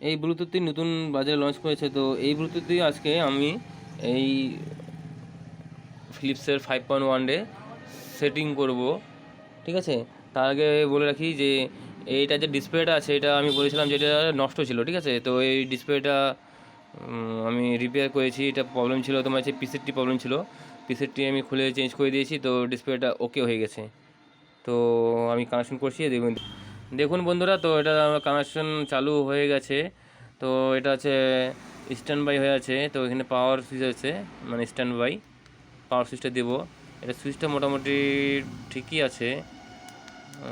এই ব্লুটুথটি নতুন বাজারে লঞ্চ করেছে, তো এই ব্লুটুথটি আজকে আমি এই ফিলিপসের 5.1 ডে সেটিং করব। ঠিক আছে, তার আগে বলে রাখি যে এইটা যে ডিসপ্লেটা আছে এটা আমি বলেছিলাম যে এটা নষ্ট ছিল। ঠিক আছে, তো এই ডিসপ্লেটা আমি রিপেয়ার করেছি। এটা প্রবলেম ছিল তোমার হচ্ছে পিসেটটি প্রবলেম ছিল, পিসেটটি আমি খুলে চেঞ্জ করে দিয়েছি, তো ডিসপ্লেটা ওকে হয়ে গেছে। তো আমি কানেকশন করছি, দেখুন দেখুন বন্ধুরা, তো এটা আমার কানেকশন চালু হয়ে গেছে। তো এটা হচ্ছে স্ট্যান্ড বাই হয়ে আছে, তো এখানে পাওয়ার সুইচ আছে, মানে স্ট্যান্ড বাই পাওয়ার সুইচটা দেবো। এটা সুইচটা মোটামুটি ঠিকই আছে,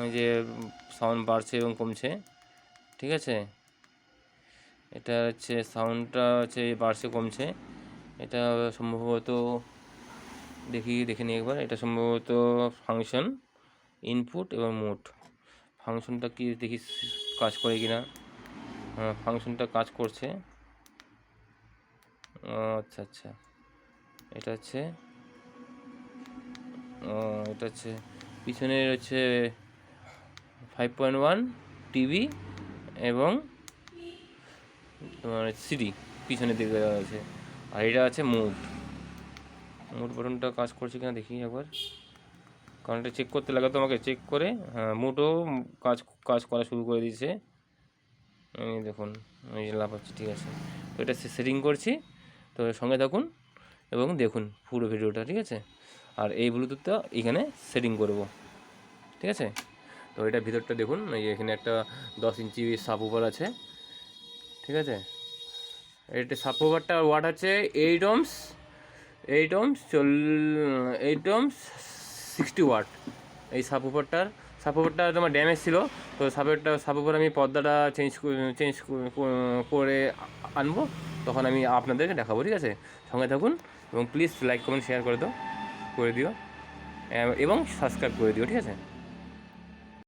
ওই যে সাউন্ড বাড়ছে এবং কমছে। ঠিক আছে, এটা হচ্ছে সাউন্ডটা হচ্ছে বাড়ছে কমছে। এটা সম্ভবত দেখে নিই একবার। এটা সম্ভবত ফাংশন, ইনপুট এবং মোড। ফাংশনটা কি দেখি কাজ করে কিনা। হ্যাঁ, ফাংশনটা কাজ করছে। আচ্ছা আচ্ছা, এটা হচ্ছে এটা হচ্ছে পিছনের হচ্ছে 5.1 টিভি এবং তোমার সিডি পিছনের দিকে দেওয়া আছে। আর এটা আছে মুড বাটনটা কাজ করছে কিনা দেখি একবার, কারণ এটা চেক করতে লাগে, তোমাকে চেক করে। হ্যাঁ, মুডও কাজ কাজ করা শুরু করে দিয়েছে। এই দেখুন, এই যে লাফাচ্ছে। ঠিক আছে, তো এটা সেটিং করছি, তো সঙ্গে থাকুন এবং দেখুন পুরো ভিডিওটা। ঠিক আছে, আর এই ব্লুটুথটা এখানে সেটিং করব। ঠিক আছে, তো এটা ভিতরটা দেখুন, এই এখানে একটা 10 ইঞ্চি সাবওুফার আছে। ঠিক আছে, এটা সাবওুফারটার ওয়াট আছে 8 ohms, 8 ohms 60 ওয়াট। এই সাবওুফারটা তোমার ড্যামেজ ছিল, তো সাবওুফার আমি পর্দাটা চেঞ্জ করে আনবো, তখন আমি আপনাদেরকে দেখাবো। ঠিক আছে, সঙ্গে থাকুন এবং প্লিজ লাইক কমেন্ট শেয়ার করে দিও এবং সাবস্ক্রাইব করে দিও। ঠিক আছে।